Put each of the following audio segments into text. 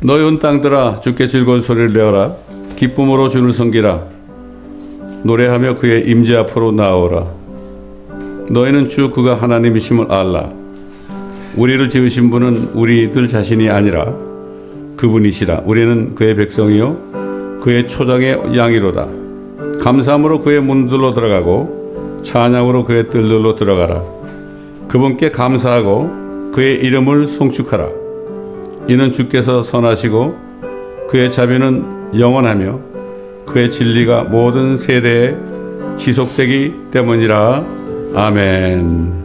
너희 온 땅들아 주께 즐거운 소리를 내어라. 기쁨으로 주를 섬기라. 노래하며 그의 임재 앞으로 나오라. 너희는 주 그가 하나님이심을 알라. 우리를 지으신 분은 우리들 자신이 아니라 그분이시라. 우리는 그의 백성이요 그의 초장의 양이로다. 감사함으로 그의 문들로 들어가고 찬양으로 그의 뜰들로 들어가라. 그분께 감사하고 그의 이름을 송축하라. 이는 주께서 선하시고 그의 자비는 영원하며 그의 진리가 모든 세대에 지속되기 때문이라. 아멘.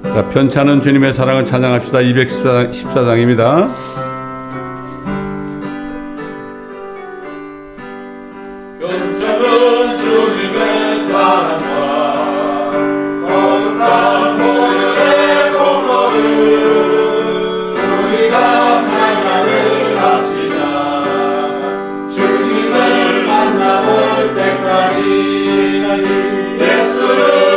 자, 편찮은 주님의 사랑을 찬양합시다. 214장입니다. 편찮은 주님의 사랑과 거룩한 보혈의 공로를 우리가 찬양을 합시다. 주님을 만나볼 때까지 예수를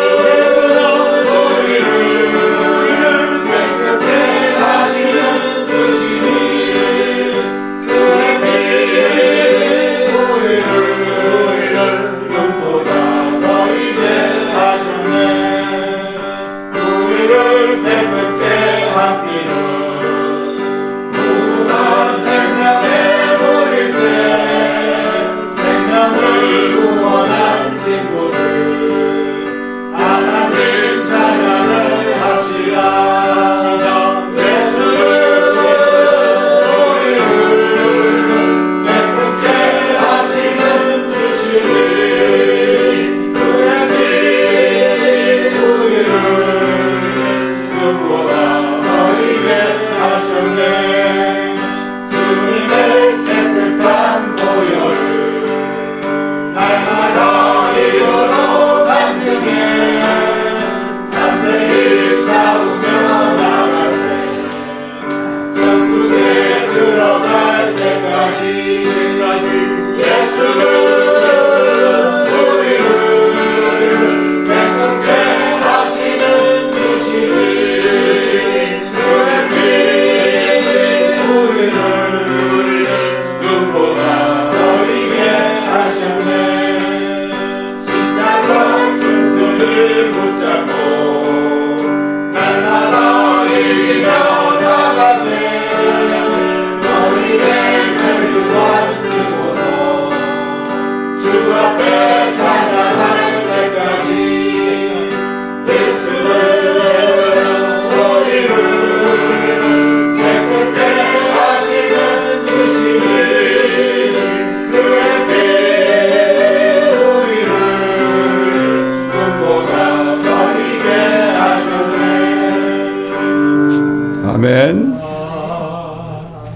아멘.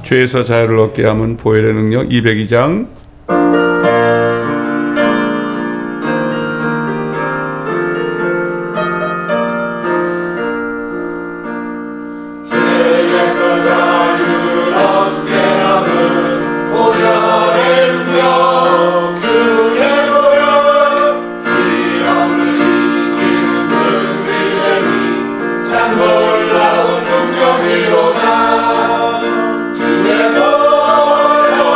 죄에서 자유를 얻게 하면 보혈의 능력 202장. 놀라운 능력이로다. 주의 보혈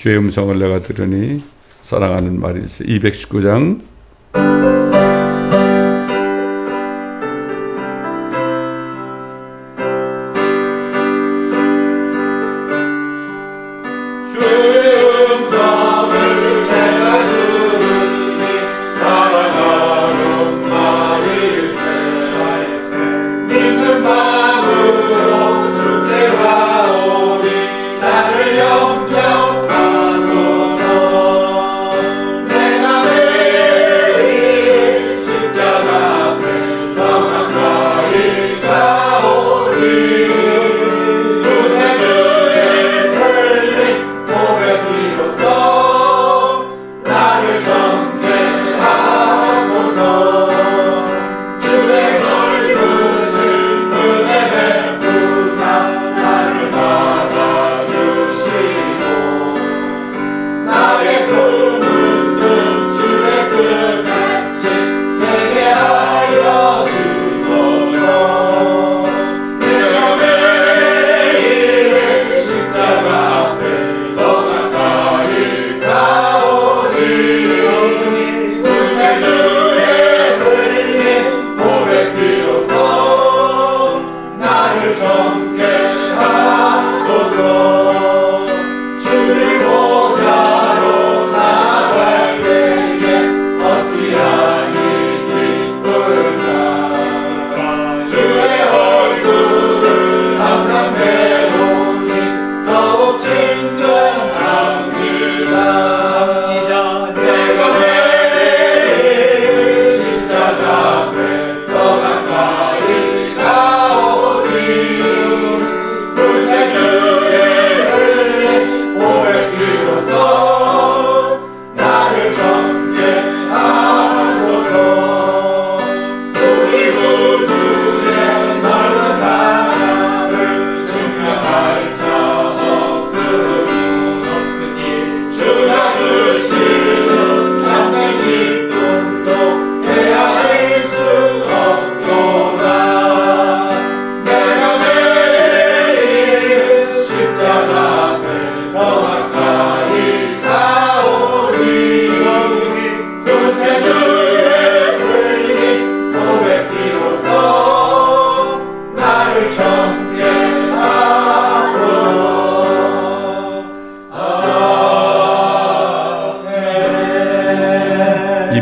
주의 음성을 내가 들으니 사랑하는 말일세. 219장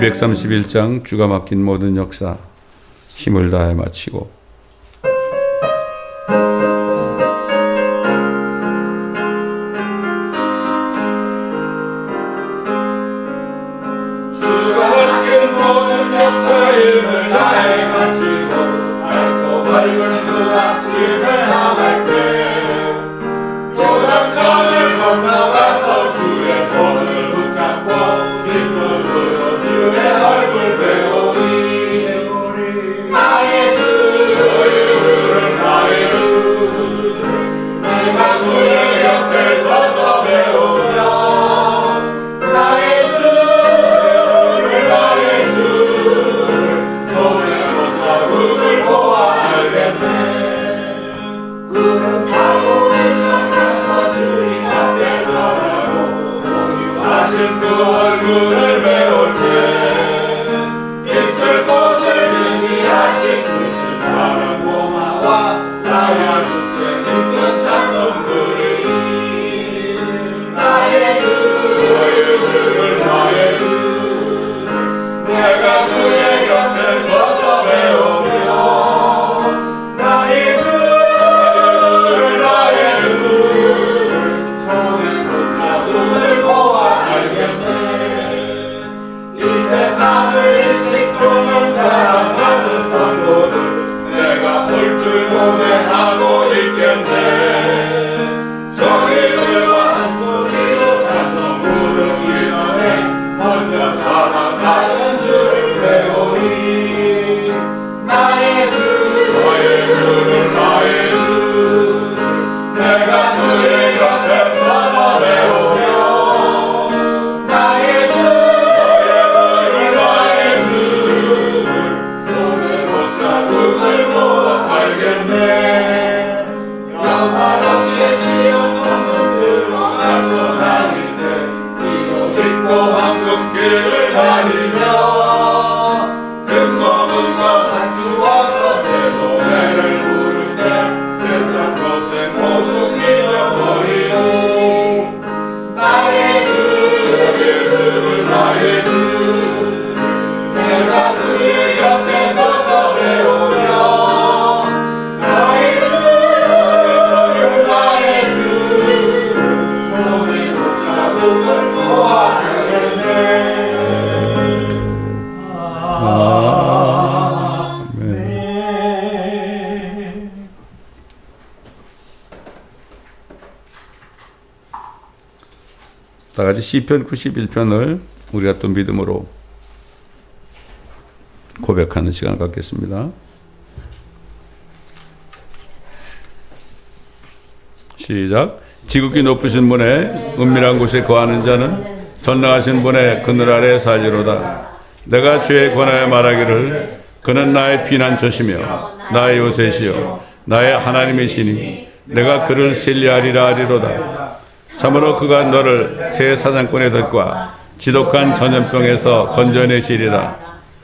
(231장) 주가 맡긴 모든 역사 힘을 다해 마치고 주가 맡긴 모든 역사 힘을 다해 마치고 밝고 밝은 그 아침을 나갈 때 요단강을 건너가서 주의 손을 붙잡고 기쁨으로 주의 얼굴 배우리 나의 주를 나의 주를 내가 그의 곁에 서서 배우며 나의 주를 손에 못잡음을 보아 알겠네 구름 타고 올라가서 주님 앞에 서라고 온유하신 그 얼굴을 배울 때 있을 곳을 미미하신 그 신사랑 고마와 나야 주께 있는 찬송 부르리 나의 주를 나의 주를 내가 그의 곁에 서서 배우며 나의 주를 손에 붙잡음을 보아 알겠네 이 세상을 일찍 도는 사랑하는 성도를 내가 볼 줄 고대하고 있겠네 저희들과 한 소리로 찬송 부르기 전에 먼저 사랑하는 주를 배우리 나의 주를 나의 주를 내가 그의 곁에 서서 배우며 나의 주를 손에 못잡음을 보아 알겠네 영화롭게 시온 성문 들어가서 다닐 때 다 같이 시편 91편을 우리가 또 믿음으로 고백하는 시간을 갖겠습니다. 시작. 지극히 높으신 분의 은밀한 곳에 거하는 자는 전능하신 분의 그늘 아래 살리로다. 내가 주의 권하여 말하기를 그는 나의 피난처시며 나의 요새시요 나의 하나님이시니 내가 그를 신뢰하리라 하리로다. 참으로 그가 너를 새 사냥꾼의 덫과 지독한 전염병에서 건져내시리라.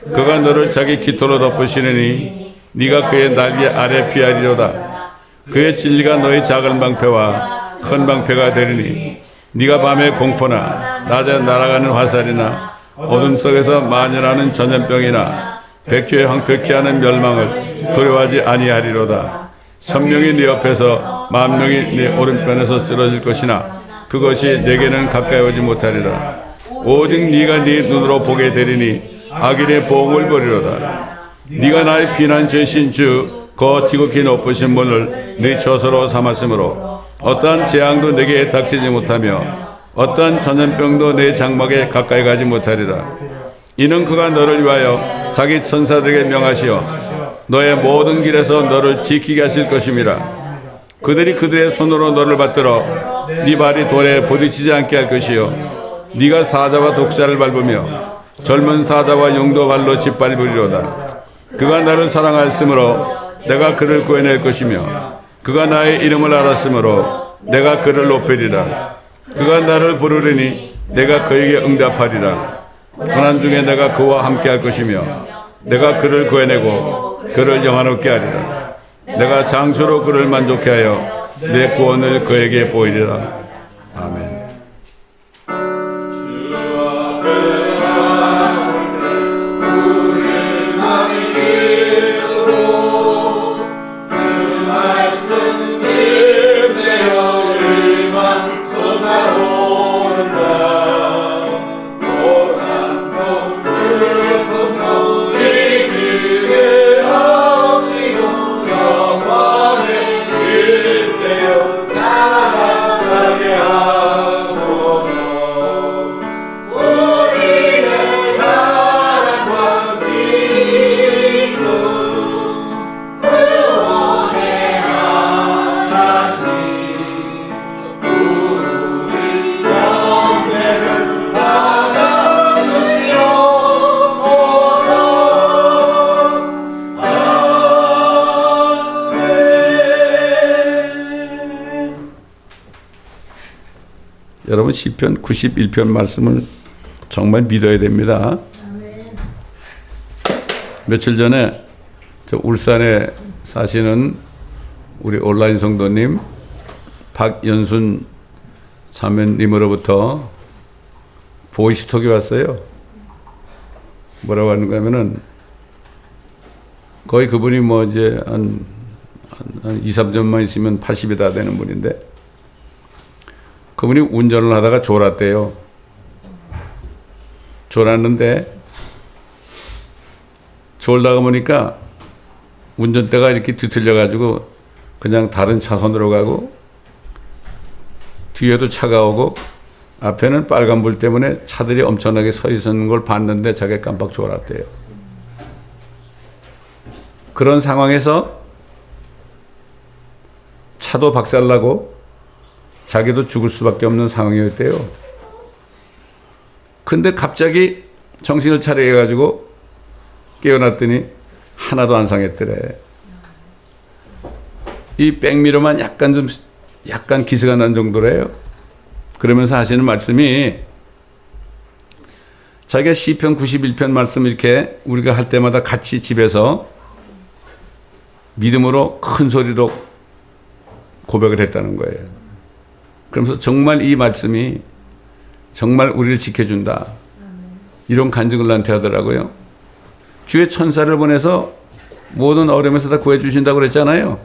그가 너를 자기 깃토로 덮으시느니 네가 그의 날개 아래 피하리로다. 그의 진리가 너의 작은 방패와 큰 방패가 되리니 네가 밤에 공포나 낮에 날아가는 화살이나 어둠 속에서 만연하는 전염병이나 백주에 황폐케 하는 멸망을 두려워하지 아니하리로다. 1000명이 네 옆에서 10,000명이 네 오른편에서 쓰러질 것이나 그것이 내게는 가까이 오지 못하리라. 오직 네가 네 눈으로 보게 되리니 악인의 보응을 버리로다. 네가 나의 피난처이신 주 그 지극히 높으신 분을 네 처소로 삼았으므로 어떠한 재앙도 내게 닥치지 못하며 어떠한 전염병도 내 장막에 가까이 가지 못하리라. 이는 그가 너를 위하여 자기 천사들에게 명하시어 너의 모든 길에서 너를 지키게 하실 것임이라. 그들이 그들의 손으로 너를 받들어 네 발이 돌에 부딪히지 않게 할 것이요 네가 사자와 독사를 밟으며 젊은 사자와 용도 발로 짓밟으리로다. 그가 나를 사랑하였으므로 내가 그를 구해낼 것이며 그가 나의 이름을 알았으므로 내가 그를 높이리라. 그가 나를 부르리니 내가 그에게 응답하리라. 고난 중에 내가 그와 함께 할 것이며 내가 그를 구해내고 그를 영화롭게 하리라. 내가 장수로 그를 만족케 하여 내 구원을 그에게 보이리라. 아멘. 여러분 시편 91편 말씀을 정말 믿어야 됩니다. 며칠 전에 저 울산에 사시는 우리 온라인 성도님 박연순 자매님으로부터 보이스톡이 왔어요. 뭐라고 하는가 하면은 거의 그분이 뭐 이제 한 2, 3년만 있으면 80이 다 되는 분인데 그분이 운전을 하다가 졸았대요. 졸았는데 졸다가 보니까 운전대가 이렇게 뒤틀려가지고 그냥 다른 차선으로 가고 뒤에도 차가 오고 앞에는 빨간불 때문에 차들이 엄청나게 서 있는 걸 봤는데 자기가 깜빡 졸았대요. 그런 상황에서 차도 박살나고 자기도 죽을 수밖에 없는 상황이었대요. 근데 갑자기 정신을 차려가지고 깨어났더니 하나도 안 상했더래. 이 백미러만 약간 기스가 난 정도래요. 그러면서 하시는 말씀이 자기가 시편 91편 말씀 이렇게 우리가 할 때마다 같이 집에서 믿음으로 큰 소리로 고백을 했다는 거예요. 그러면서 정말 이 말씀이 정말 우리를 지켜준다. 이런 간증을 나한테 하더라고요. 주의 천사를 보내서 모든 어려움에서 다 구해주신다고 그랬잖아요.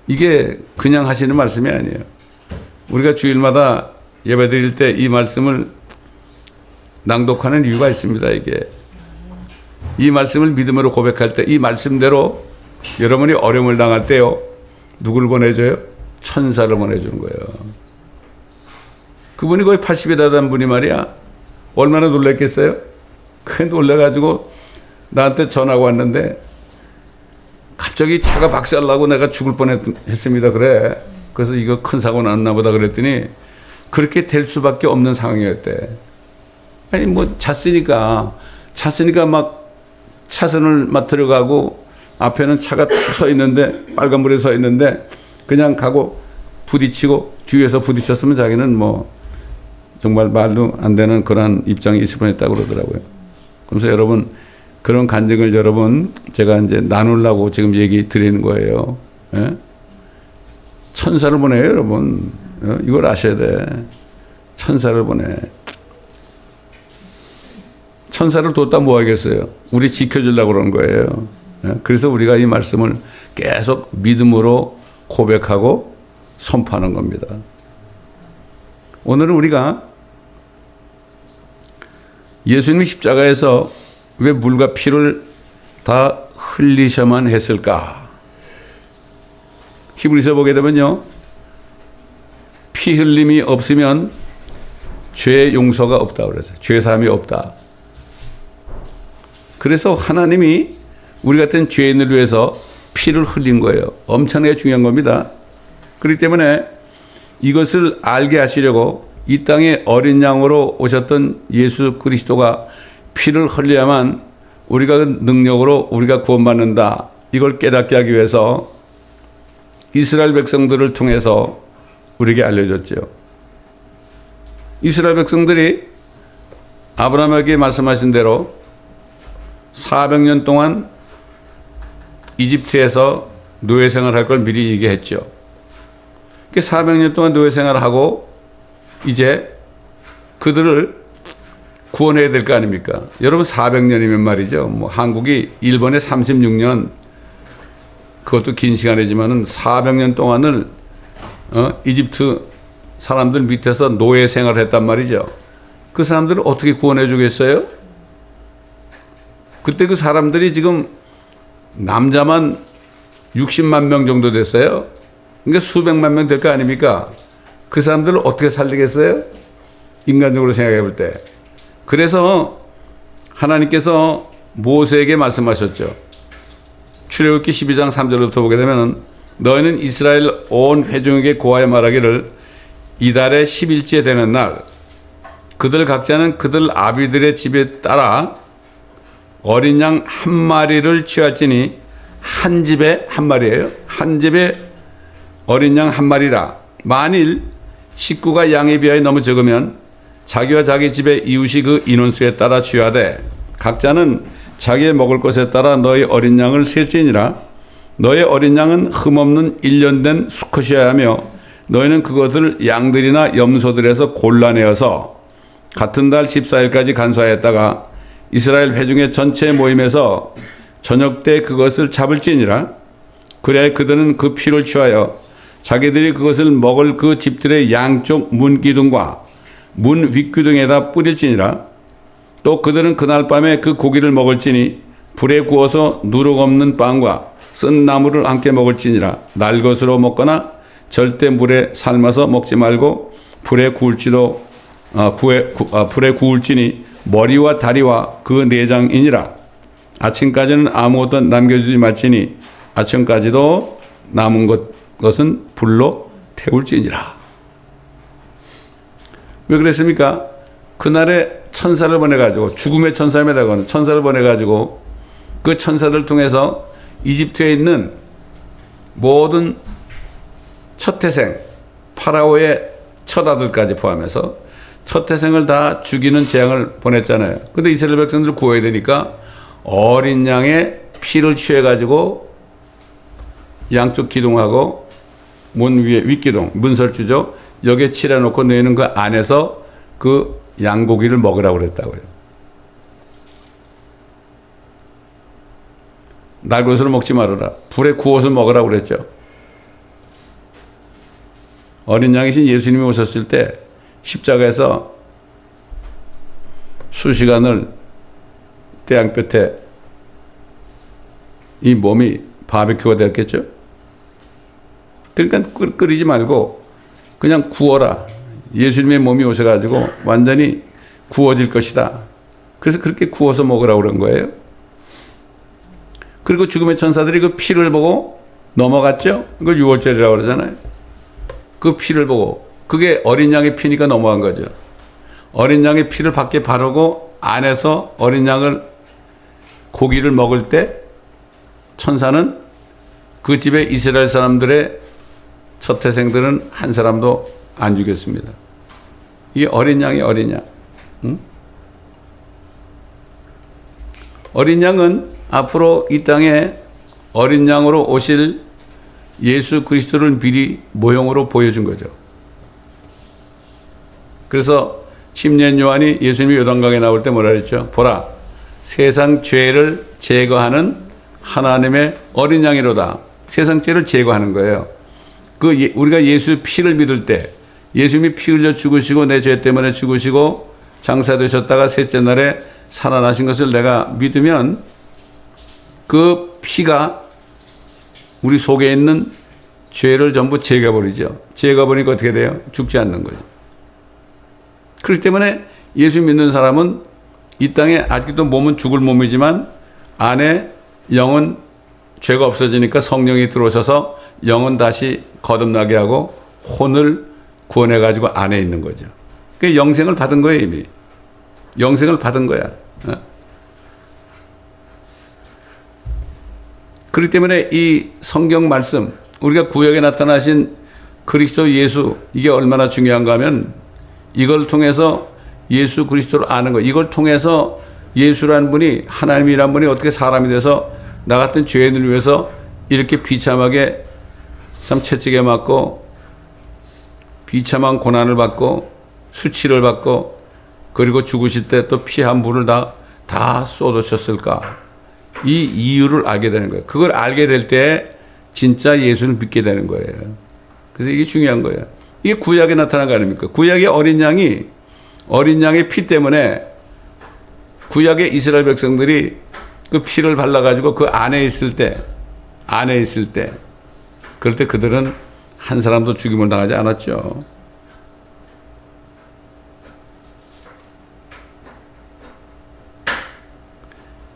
이게 그냥 하시는 말씀이 아니에요. 우리가 주일마다 예배 드릴 때 이 말씀을 낭독하는 이유가 있습니다. 이게 이 말씀을 믿음으로 고백할 때 이 말씀대로 여러분이 어려움을 당할 때요. 누구를 보내줘요? 천사를 보내주는 거예요. 그분이 거의 80이 되던 분이 말이야. 얼마나 놀랐겠어요? 그 놀래가지고 나한테 전화가 왔는데 갑자기 차가 박살나고 내가 죽을 뻔했습니다. 그래. 그래서 이거 큰 사고 났나 보다 그랬더니 그렇게 될 수밖에 없는 상황이었대. 아니 뭐 잤으니까 막 차선을 막 들어가고 앞에는 차가 서 있는데 빨간불에 서 있는데 그냥 가고 부딪히고 뒤에서 부딪혔으면 자기는 뭐 정말 말도 안 되는 그런 입장에 있을 뻔했다고 그러더라고요. 그래서 여러분 그런 간증을 여러분 제가 이제 나누려고 지금 얘기 드리는 거예요. 예? 천사를 보내요, 여러분. 이걸 아셔야 돼. 천사를 보내. 천사를 뒀다 뭐 하겠어요? 우리 지켜주려고 그런 거예요. 예? 그래서 우리가 이 말씀을 계속 믿음으로 고백하고 선포하는 겁니다. 오늘은 우리가 예수님이 십자가에서 왜 물과 피를 다 흘리셔만 했을까? 히브리서 보게 되면요. 피 흘림이 없으면 죄 용서가 없다 그랬어요. 죄 사함이 없다. 그래서 하나님이 우리 같은 죄인을 위해서 피를 흘린 거예요. 엄청나게 중요한 겁니다. 그렇기 때문에 이것을 알게 하시려고 이 땅에 어린 양으로 오셨던 예수 그리스도가 피를 흘려야만 우리가 그 능력으로 우리가 구원받는다. 이걸 깨닫게 하기 위해서 이스라엘 백성들을 통해서 우리에게 알려줬죠. 이스라엘 백성들이 아브라함에게 말씀하신 대로 400년 동안 이집트에서 노예 생활할 걸 미리 얘기했죠. 400년 동안 노예 생활을 하고 이제 그들을 구원해야 될 거 아닙니까? 여러분 400년이면 말이죠. 뭐 한국이 일본에 36년 그것도 긴 시간이지만은 400년 동안을 이집트 사람들 밑에서 노예 생활을 했단 말이죠. 그 사람들을 어떻게 구원해 주겠어요? 그때 그 사람들이 지금 남자만 60만 명 정도 됐어요. 그러니까 수백만 명 될 거 아닙니까? 그 사람들을 어떻게 살리겠어요? 인간적으로 생각해 볼 때. 그래서 하나님께서 모세에게 말씀하셨죠. 출애굽기 12장 3절부터 보게 되면 너희는 이스라엘 온 회중에게 고하여 말하기를 이달의 10일째 되는 날 그들 각자는 그들 아비들의 집에 따라 어린 양 한 마리를 취할지니 한 집에 한 마리예요. 한 집에 어린 양 한 마리라. 만일 식구가 양에 비하여 너무 적으면 자기와 자기 집의 이웃이 그 인원수에 따라 취하되 각자는 자기의 먹을 것에 따라 너희 어린 양을 셀지니라. 너의 어린 양은 흠없는 1년 된 수컷이어야 하며 너희는 그것을 양들이나 염소들에서 골라내어서 같은 달 14일까지 간수하였다가 이스라엘 회중의 전체 모임에서 저녁 때 그것을 잡을지니라. 그래야 그들은 그 피를 취하여 자기들이 그것을 먹을 그 집들의 양쪽 문기둥과 문 윗기둥에다 뿌릴지니라. 또 그들은 그날 밤에 그 고기를 먹을지니 불에 구워서 누룩 없는 빵과 쓴 나물을 함께 먹을지니라. 날 것으로 먹거나 절대 물에 삶아서 먹지 말고 불에 구울지니 머리와 다리와 그 내장이니라. 아침까지는 아무것도 남겨주지 말지니 아침까지도 남은 것은 불로 태울지니라. 왜 그랬습니까? 그날에 천사를 보내가지고 죽음의 천사입니다. 천사를 보내가지고 그 천사들 통해서 이집트에 있는 모든 첫 태생 파라오의 첫 아들까지 포함해서 첫 태생을 다 죽이는 재앙을 보냈잖아요. 근데 이스라엘 백성들을 구해야 되니까 어린 양의 피를 취해가지고 양쪽 기둥하고 문 위에 윗기둥 문설주죠. 여기에 칠해놓고 너희는 그 안에서 그 양고기를 먹으라고 그랬다고요. 날 것으로 먹지 말아라. 불에 구워서 먹으라고 그랬죠. 어린 양이신 예수님이 오셨을 때 십자가에서 수시간을 태양볕에 이 몸이 바비큐가 됐겠죠. 그러니까 끓이지 말고 그냥 구워라. 예수님의 몸이 오셔가지고 완전히 구워질 것이다. 그래서 그렇게 구워서 먹으라고 그런 거예요. 그리고 죽음의 천사들이 그 피를 보고 넘어갔죠. 그걸 유월절이라고 그러잖아요. 그 피를 보고, 그게 어린 양의 피니까 넘어간 거죠. 어린 양의 피를 밖에 바르고 안에서 어린 양을 고기를 먹을 때 천사는 그 집에 이스라엘 사람들의 첫 태생들은 한 사람도 안 죽였습니다. 이게 어린 양이 어린 양. 응? 어린 양은 앞으로 이 땅에 어린 양으로 오실 예수 그리스도를 미리 모형으로 보여준 거죠. 그래서 침례 요한이 예수님이 요단강에 나올 때 뭐라 그랬죠? 보라, 세상 죄를 제거하는 하나님의 어린 양이로다. 세상 죄를 제거하는 거예요. 우리가 예수 피를 믿을 때 예수님이 피 흘려 죽으시고 내 죄 때문에 죽으시고 장사되셨다가 셋째 날에 살아나신 것을 내가 믿으면 그 피가 우리 속에 있는 죄를 전부 제거해버리죠. 제거해버리니까 어떻게 돼요? 죽지 않는 거죠. 그렇기 때문에 예수 믿는 사람은 이 땅에 아직도 몸은 죽을 몸이지만 안에 영은 죄가 없어지니까 성령이 들어오셔서 영은 다시 거듭나게 하고 혼을 구원해가지고 안에 있는 거죠. 그 영생을 받은 거예요, 이미. 영생을 받은 거야. 그렇기 때문에 이 성경 말씀, 우리가 구약에 나타나신 그리스도 예수, 이게 얼마나 중요한가 하면 이걸 통해서 예수 그리스도를 아는 거, 이걸 통해서 예수라는 분이, 하나님이란 분이 어떻게 사람이 돼서 나 같은 죄인을 위해서 이렇게 비참하게 참 채찍에 맞고 비참한 고난을 받고 수치를 받고 그리고 죽으실 때 또 피 한 부를 다 쏟으셨을까? 이 이유를 알게 되는 거예요. 그걸 알게 될 때 진짜 예수를 믿게 되는 거예요. 그래서 이게 중요한 거예요. 이게 구약에 나타난 거 아닙니까? 구약의 어린 양의 피 때문에 구약의 이스라엘 백성들이 그 피를 발라가지고 그 안에 있을 때, 그럴 때 그들은 한 사람도 죽임을 당하지 않았죠.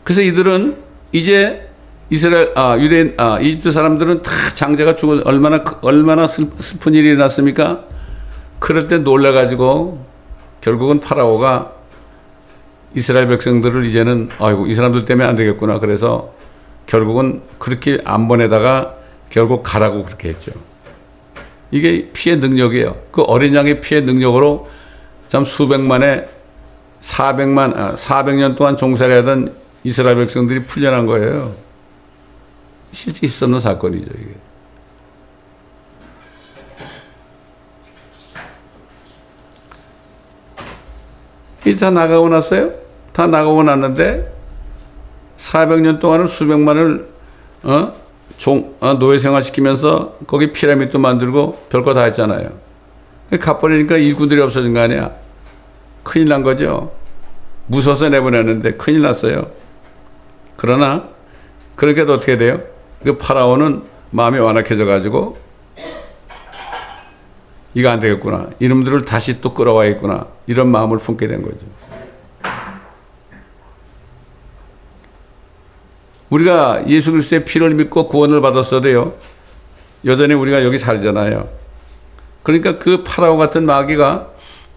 그래서 이들은 이제 이집트 사람들은 다 장자가 죽어 얼마나 슬픈 일이 일어났습니까? 그럴 때 놀라가지고 결국은 파라오가 이스라엘 백성들을 이제는 아이고 이 사람들 때문에 안 되겠구나. 그래서 결국은 그렇게 안 보내다가 결국 가라고 그렇게 했죠. 이게 피의 능력이에요. 그 어린 양의 피의 능력으로 참 수백만의 400년 동안 종살이 하던 이스라엘 백성들이 풀려난 거예요. 실제 있었는 사건이죠, 이게. 이게 다 나가고 났어요? 다 나가고 났는데 400년 동안은 수백만을 노예 생활시키면서 거기 피라미드도 만들고 별거 다 했잖아요. 갚아버리니까 일꾼들이 없어진 거 아니야. 큰일 난 거죠. 무서워서 내보냈는데 큰일 났어요. 그러나 그렇게도 어떻게 돼요? 그 파라오는 마음이 완악해져 가지고 이거 안 되겠구나. 이놈들을 다시 또 끌어와야겠구나. 이런 마음을 품게 된 거죠. 우리가 예수 그리스도의 피를 믿고 구원을 받았어도요. 여전히 우리가 여기 살잖아요. 그러니까 그 파라오 같은 마귀가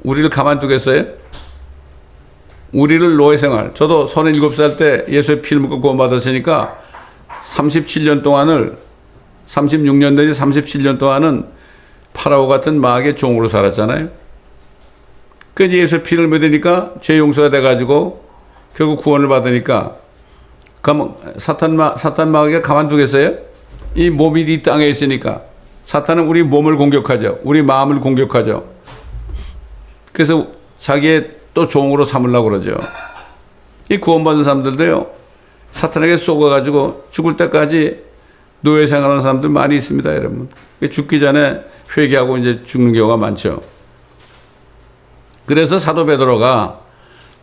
우리를 가만두겠어요? 우리를 노예 생활. 저도 37살 때 예수의 피를 믿고 구원받았으니까 36년 내지 37년 동안은 파라오 같은 마귀의 종으로 살았잖아요. 그 이제 예수의 피를 믿으니까 죄 용서가 돼가지고 결국 구원을 받으니까 사탄 마귀가 가만두겠어요? 이 몸이 이 땅에 있으니까 사탄은 우리 몸을 공격하죠. 우리 마음을 공격하죠. 그래서 자기의 또 종으로 삼으려고 그러죠. 이 구원받은 사람들도요, 사탄에게 속아가지고 죽을 때까지 노예 생활하는 사람들 많이 있습니다, 여러분. 죽기 전에 회개하고 이제 죽는 경우가 많죠. 그래서 사도 베드로가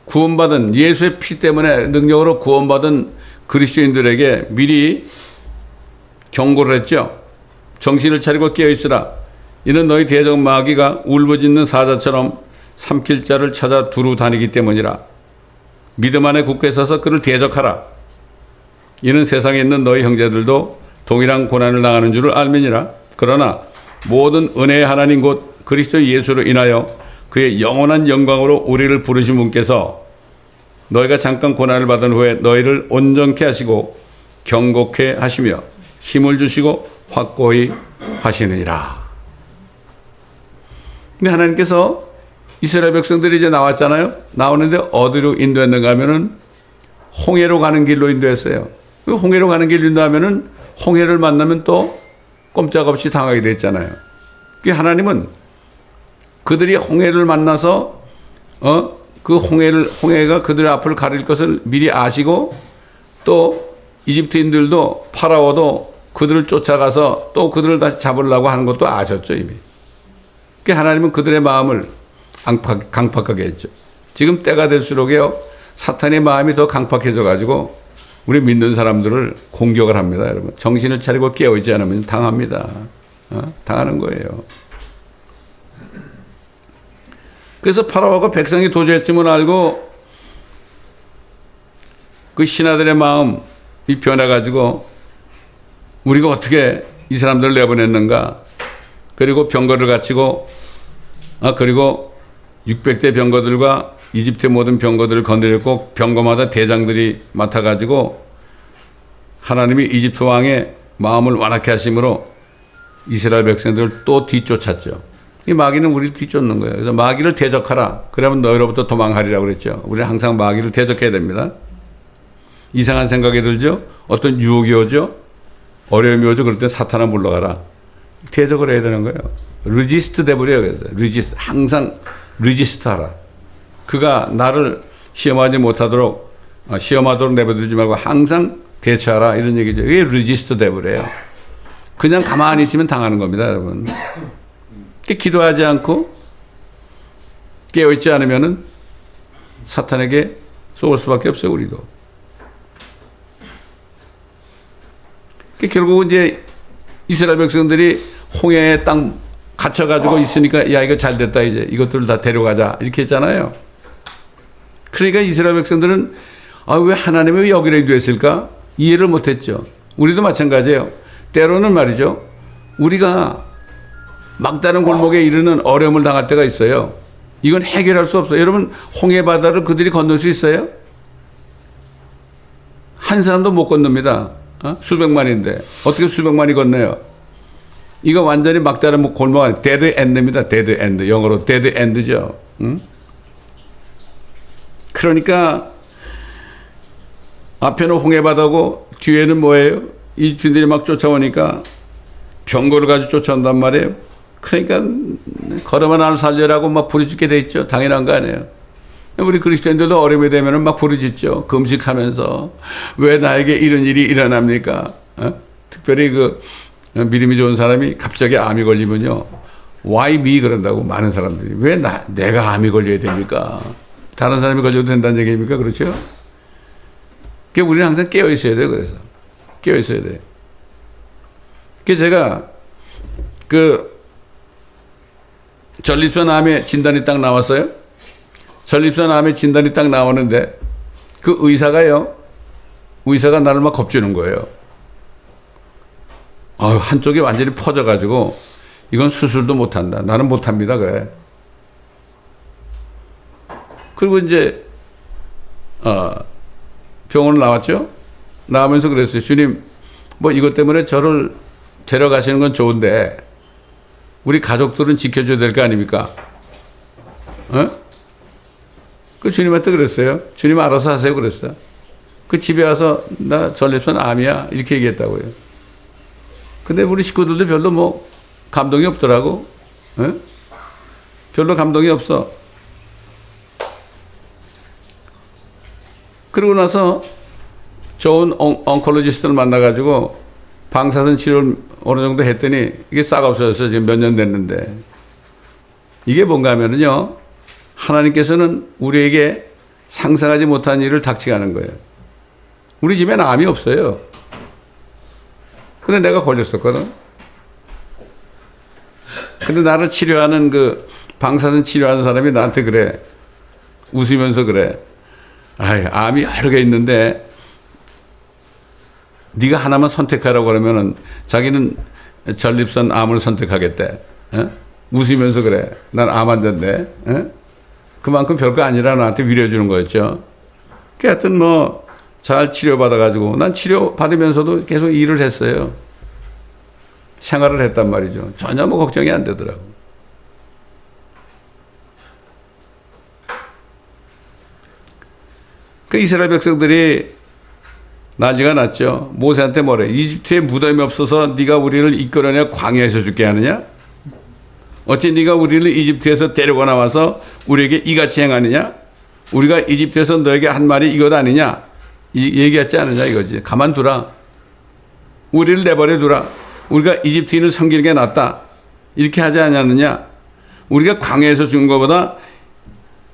구원받은 예수의 피 때문에 능력으로 구원받은 그리스도인들에게 미리 경고를 했죠. 정신을 차리고 깨어있으라. 이는 너희 대적 마귀가 울부짖는 사자처럼 삼킬 자를 찾아 두루 다니기 때문이라. 믿음 안에 굳게 서서 그를 대적하라. 이는 세상에 있는 너희 형제들도 동일한 고난을 당하는 줄을 알미니라. 그러나 모든 은혜의 하나님 곧 그리스도 예수로 인하여 그의 영원한 영광으로 우리를 부르신 분께서 너희가 잠깐 고난을 받은 후에 너희를 온전케 하시고 경고케 하시며 힘을 주시고 확고히 하시느니라. 근데 하나님께서 이스라엘 백성들이 이제 나왔잖아요. 나오는데 어디로 인도했는가 하면은 홍해로 가는 길로 인도했어요. 그 홍해로 가는 길 인도하면은 홍해를 만나면 또 꼼짝없이 당하게 됐잖아요. 그 하나님은 그들이 홍해를 만나서 그 홍해가 그들의 앞을 가릴 것을 미리 아시고 또 이집트인들도 파라오도 그들을 쫓아가서 또 그들을 다시 잡으려고 하는 것도 아셨죠 이미. 그 하나님은 그들의 마음을 강팍하게 했죠. 지금 때가 될수록요 사탄의 마음이 더 강팍해져 가지고 우리 믿는 사람들을 공격을 합니다. 여러분 정신을 차리고 깨어있지 않으면 당합니다. 당하는 거예요. 그래서 파라오가 백성이 도주했음을 알고 그 신하들의 마음이 변해가지고 우리가 어떻게 이 사람들을 내보냈는가. 그리고 병거를 갖추고 그리고 600대 병거들과 이집트의 모든 병거들을 건드렸고 병거마다 대장들이 맡아가지고 하나님이 이집트 왕의 마음을 완악케 하심으로 이스라엘 백성들을 또 뒤쫓았죠. 이 마귀는 우리를 뒤쫓는 거예요. 그래서 마귀를 대적하라. 그러면 너희로부터 도망하리라고 그랬죠. 우리는 항상 마귀를 대적해야 됩니다. 이상한 생각이 들죠. 어떤 유혹이 오죠. 어려움이 오죠. 그럴 때 사탄아 물러가라. 대적을 해야 되는 거예요. resist devil이에요. 그래서 resist 항상 resist 하라. 그가 나를 시험하도록 내버려두지 말고 항상 대처하라 이런 얘기죠. 이게 resist devil이에요. 그냥 가만히 있으면 당하는 겁니다, 여러분. 기도하지 않고 깨어있지 않으면은 사탄에게 쏘을 수밖에 없어요, 우리도. 결국은 이제 이스라엘 백성들이 홍해에 땅 갇혀가지고 있으니까 야 이거 잘 됐다 이제 이것들을 다 데려가자 이렇게 했잖아요. 그러니까 이스라엘 백성들은 왜 하나님이 왜 여기로 인도했을까 이해를 못했죠. 우리도 마찬가지예요. 때로는 말이죠. 우리가 막다른 골목에 이르는 어려움을 당할 때가 있어요. 이건 해결할 수 없어요. 여러분 홍해 바다를 그들이 건널 수 있어요? 한 사람도 못 건넙니다. 수백만인데 어떻게 수백만이 건너요? 이거 완전히 막다른 골목 아니에요. 데드 엔드입니다. 데드 엔드. 영어로 데드 엔드죠. 응? 그러니까 앞에는 홍해 바다고 뒤에는 뭐예요? 이집트인들이 막 쫓아오니까 병거를 가지고 쫓아온단 말이에요. 그러니까 걸어만 안 살려라고 막 부르짖게 돼 있죠. 당연한 거 아니에요. 우리 그리스도인들도 어려움이 되면 막 부르짖죠. 금식하면서 왜 나에게 이런 일이 일어납니까? 특별히 그 믿음이 좋은 사람이 갑자기 암이 걸리면요. Why me 그런다고 많은 사람들이. 왜 내가 암이 걸려야 됩니까? 다른 사람이 걸려도 된다는 얘기입니까? 그렇죠? 그러니까 우리는 항상 깨어 있어야 돼요. 그래서 깨어 있어야 돼. 그래서 제가 그 전립선 암에 진단이 딱 나왔어요. 전립선 암에 진단이 딱 나오는데 그 의사가 나를 막 겁주는 거예요. 한쪽이 완전히 퍼져가지고 이건 수술도 못한다. 나는 못합니다. 그래. 그리고 이제 병원을 나왔죠. 나오면서 그랬어요. 주님 뭐 이것 때문에 저를 데려가시는 건 좋은데 우리 가족들은 지켜줘야 될 거 아닙니까? 그 주님한테 그랬어요. 주님 알아서 하세요. 그랬어요. 그 집에 와서 나 전립선 암이야. 이렇게 얘기했다고요. 근데 우리 식구들도 별로 뭐 감동이 없더라고. 별로 감동이 없어. 그러고 나서 좋은 oncologist를 만나가지고 방사선 치료를 어느 정도 했더니 이게 싹 없어졌어요. 지금 몇 년 됐는데. 이게 뭔가 하면은요. 하나님께서는 우리에게 상상하지 못한 일을 닥치게 하는 거예요. 우리 집에는 암이 없어요. 근데 내가 걸렸었거든. 근데 나를 치료하는 그 방사선 치료하는 사람이 나한테 그래. 웃으면서 그래. 아이, 암이 여러 개 있는데 네가 하나만 선택하라고 그러면은 자기는 전립선 암을 선택하겠대. 어? 웃으면서 그래. 난 암 환자인데. 어? 그만큼 별거 아니라 나한테 위로해 주는 거였죠. 하여튼 뭐 잘 치료받아가지고 난 치료받으면서도 계속 일을 했어요. 생활을 했단 말이죠. 전혀 뭐 걱정이 안 되더라고. 그 이스라엘 백성들이 난리가 났죠. 모세한테 뭐래? 이집트에 무덤이 없어서 네가 우리를 이끌어내 광야에서 죽게 하느냐? 어찌 네가 우리를 이집트에서 데리고 나와서 우리에게 이같이 행하느냐? 우리가 이집트에서 너에게 한 말이 이것 아니냐? 얘기했지 않느냐 이거지. 가만두라. 우리를 내버려 두라. 우리가 이집트인을 섬기는 게 낫다. 이렇게 하지 않았느냐? 우리가 광야에서 죽은 것보다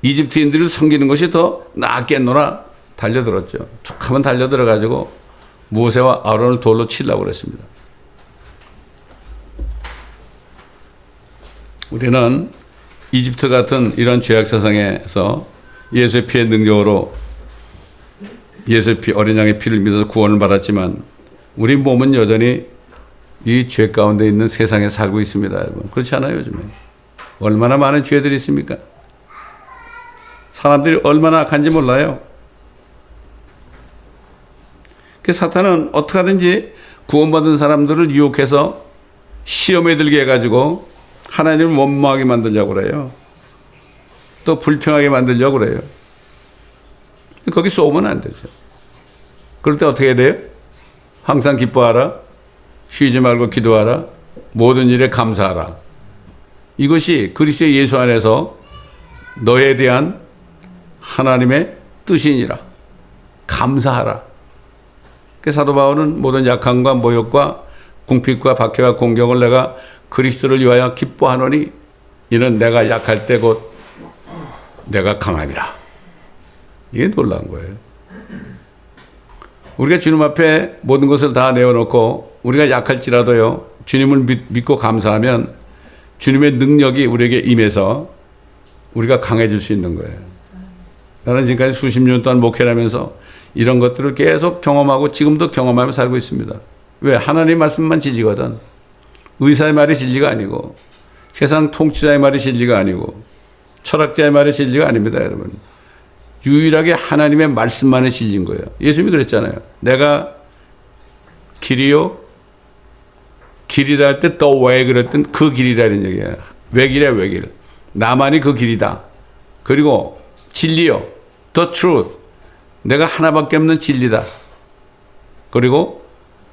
이집트인들을 섬기는 것이 더 낫겠노라. 달려들었죠. 툭 하면 달려들어가지고 모세와 아론을 돌로 치려고 그랬습니다. 우리는 이집트 같은 이런 죄악 세상에서 예수의 피의 능력으로 예수의 피, 어린 양의 피를 믿어서 구원을 받았지만 우리 몸은 여전히 이 죄 가운데 있는 세상에 살고 있습니다, 여러분. 그렇지 않아요, 요즘에? 얼마나 많은 죄들이 있습니까? 사람들이 얼마나 악한지 몰라요. 그 사탄은 어떻게 하든지 구원받은 사람들을 유혹해서 시험에 들게 해가지고 하나님을 원망하게 만들려고 그래요. 또 불평하게 만들려고 그래요. 거기 쏘면 안 되죠. 그럴 때 어떻게 해야 돼요? 항상 기뻐하라. 쉬지 말고 기도하라. 모든 일에 감사하라. 이것이 그리스도 예수 안에서 너에 대한 하나님의 뜻이니라. 감사하라. 사도 바울은 모든 약함과 모욕과 궁핍과 박해와 공경을 내가 그리스도를 위하여 기뻐하노니 이는 내가 약할 때 곧 내가 강함이라. 이게 놀라운 거예요. 우리가 주님 앞에 모든 것을 다 내어놓고 우리가 약할지라도요, 주님을 믿고 감사하면 주님의 능력이 우리에게 임해서 우리가 강해질 수 있는 거예요. 나는 지금까지 수십 년 동안 목회를 하면서 이런 것들을 계속 경험하고 지금도 경험하며 살고 있습니다. 왜? 하나님 말씀만 진리거든. 의사의 말이 진리가 아니고 세상 통치자의 말이 진리가 아니고 철학자의 말이 진리가 아닙니다, 여러분. 유일하게 하나님의 말씀만이 진리인 거예요. 예수님이 그랬잖아요. 내가 길이요. 길이라 할 때 또 왜 그랬던 그 길이라는 얘기예요. 외길이야, 외길. 나만이 그 길이다. 그리고 진리요. The truth. 내가 하나밖에 없는 진리다. 그리고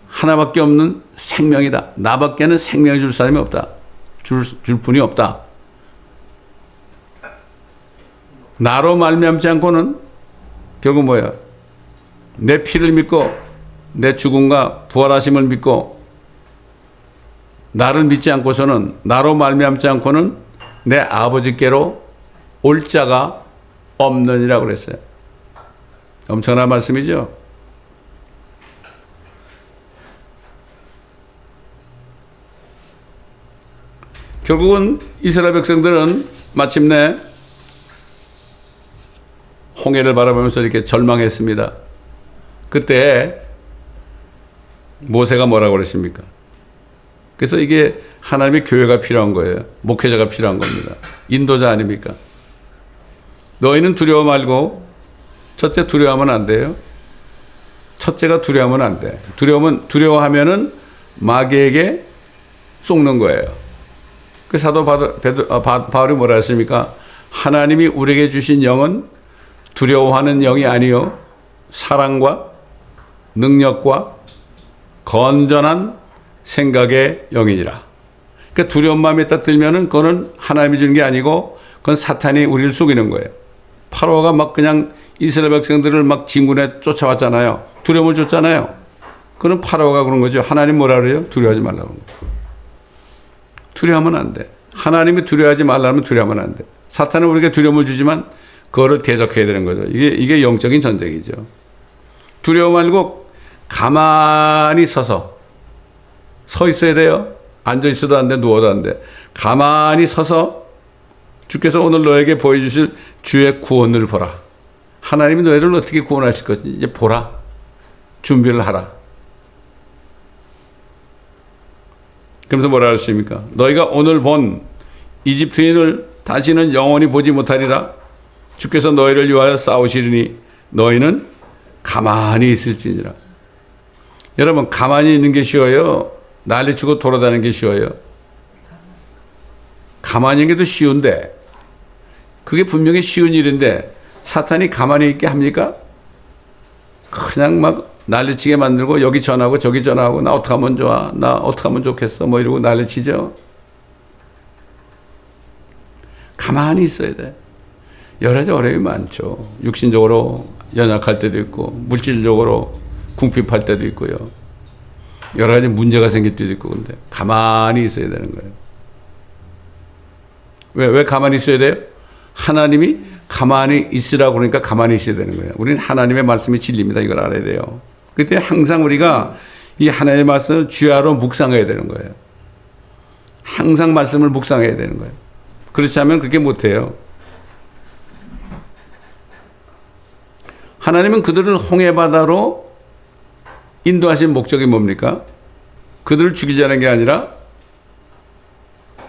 하나밖에 없는 생명이다. 나밖에는 생명을 줄 사람이 없다. 줄 분이 없다. 나로 말미암지 않고는 결국 뭐야? 내 피를 믿고 내 죽음과 부활하심을 믿고 나를 믿지 않고서는 나로 말미암지 않고는 내 아버지께로 올 자가 없느니라고 그랬어요. 엄청난 말씀이죠. 결국은 이스라엘 백성들은 마침내 홍해를 바라보면서 이렇게 절망했습니다. 그때 모세가 뭐라고 그랬습니까? 그래서 이게 하나님의 교회가 필요한 거예요. 목회자가 필요한 겁니다. 인도자 아닙니까? 너희는 두려워 말고, 첫째 두려워하면 안 돼요. 첫째가 두려워하면 안 돼. 두려워하면은 마귀에게 속는 거예요. 그 사도 바울이 뭐라 했습니까? 하나님이 우리에게 주신 영은 두려워하는 영이 아니요 사랑과 능력과 건전한 생각의 영이니라. 그러니까 두려운 마음이 딱 들면은 그거는 하나님이 주는 게 아니고 그건 사탄이 우리를 속이는 거예요. 파로가 막 그냥 이스라엘 백성들을 막 진군에 쫓아왔잖아요. 두려움을 줬잖아요. 그건 파로가 그런 거죠. 하나님 뭐라 그래요? 두려워하지 말라고 그런 거예요. 두려워하면 안 돼. 하나님이 두려워하지 말라면 두려워하면 안 돼. 사탄은 우리에게 두려움을 주지만 그거를 대적해야 되는 거죠. 이게 영적인 전쟁이죠. 두려워 말고 가만히 서 있어야 돼요. 앉아 있어도 안 돼, 누워도 안 돼. 가만히 서서 주께서 오늘 너에게 보여주실 주의 구원을 보라. 하나님이 너희를 어떻게 구원하실 것인지 이제 보라. 준비를 하라. 그러면서 뭐라 하십니까? 너희가 오늘 본 이집트인을 다시는 영원히 보지 못하리라. 주께서 너희를 위하여 싸우시리니 너희는 가만히 있을지니라. 여러분, 가만히 있는 게 쉬워요? 난리치고 돌아다니는 게 쉬워요? 가만히 있는 게 더 쉬운데, 그게 분명히 쉬운 일인데 사탄이 가만히 있게 합니까? 그냥 막 난리치게 만들고 여기 전화하고 저기 전화하고 나 어떻게 하면 좋아? 나 어떻게 하면 좋겠어? 뭐 이러고 난리치죠. 가만히 있어야 돼. 여러 가지 어려움이 많죠. 육신적으로 연약할 때도 있고 물질적으로 궁핍할 때도 있고요. 여러 가지 문제가 생길 때도 있고. 근데 가만히 있어야 되는 거예요. 왜 가만히 있어야 돼요? 하나님이 가만히 있으라고 그러니까 가만히 있어야 되는 거예요. 우리는 하나님의 말씀이 진리입니다. 이걸 알아야 돼요. 그때 항상 우리가 이 하나님의 말씀을 주야로 묵상해야 되는 거예요. 항상 말씀을 묵상해야 되는 거예요. 그렇지 않으면 그렇게 못해요. 하나님은 그들을 홍해바다로 인도하신 목적이 뭡니까? 그들을 죽이자는 게 아니라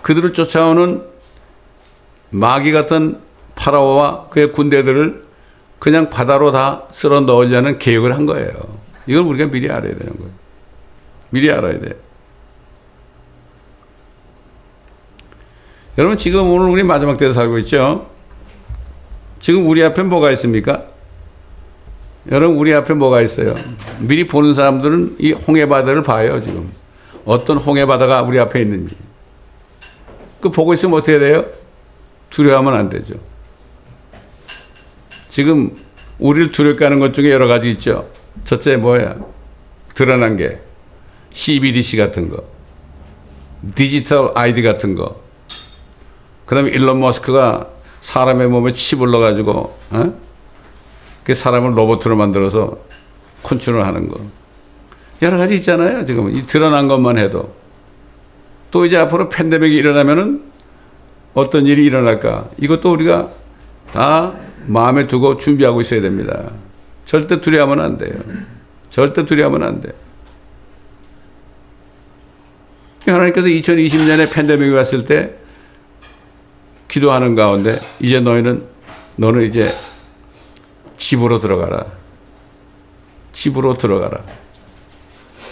그들을 쫓아오는 마귀 같은 파라오와 그의 군대들을 그냥 바다로 다 쓸어 넣으려는 계획을 한 거예요. 이걸 우리가 미리 알아야 되는 거예요. 미리 알아야 돼요. 여러분, 지금 오늘 우리 마지막 때에 살고 있죠? 지금 우리 앞에 뭐가 있습니까? 여러분, 우리 앞에 뭐가 있어요? 미리 보는 사람들은 이 홍해바다를 봐요, 지금. 어떤 홍해바다가 우리 앞에 있는지. 그 보고 있으면 어떻게 돼요? 두려워하면 안 되죠. 지금 우리를 두렵게 하는 것 중에 여러 가지 있죠. 첫째 뭐야? 드러난 게 CBDC 같은 거, 디지털 아이디 같은 거. 그 다음에 일론 머스크가 사람의 몸에 칩을 넣어가지고 그 사람을 로봇으로 만들어서 컨트롤하는 거. 여러 가지 있잖아요. 지금 이 드러난 것만 해도. 또 이제 앞으로 팬데믹이 일어나면은 어떤 일이 일어날까? 이것도 우리가 다 마음에 두고 준비하고 있어야 됩니다. 절대 두려워하면 안 돼요. 절대 두려워하면 안 돼. 하나님께서 2020년에 팬데믹이 왔을 때 기도하는 가운데 이제 너는 이제 집으로 들어가라. 집으로 들어가라.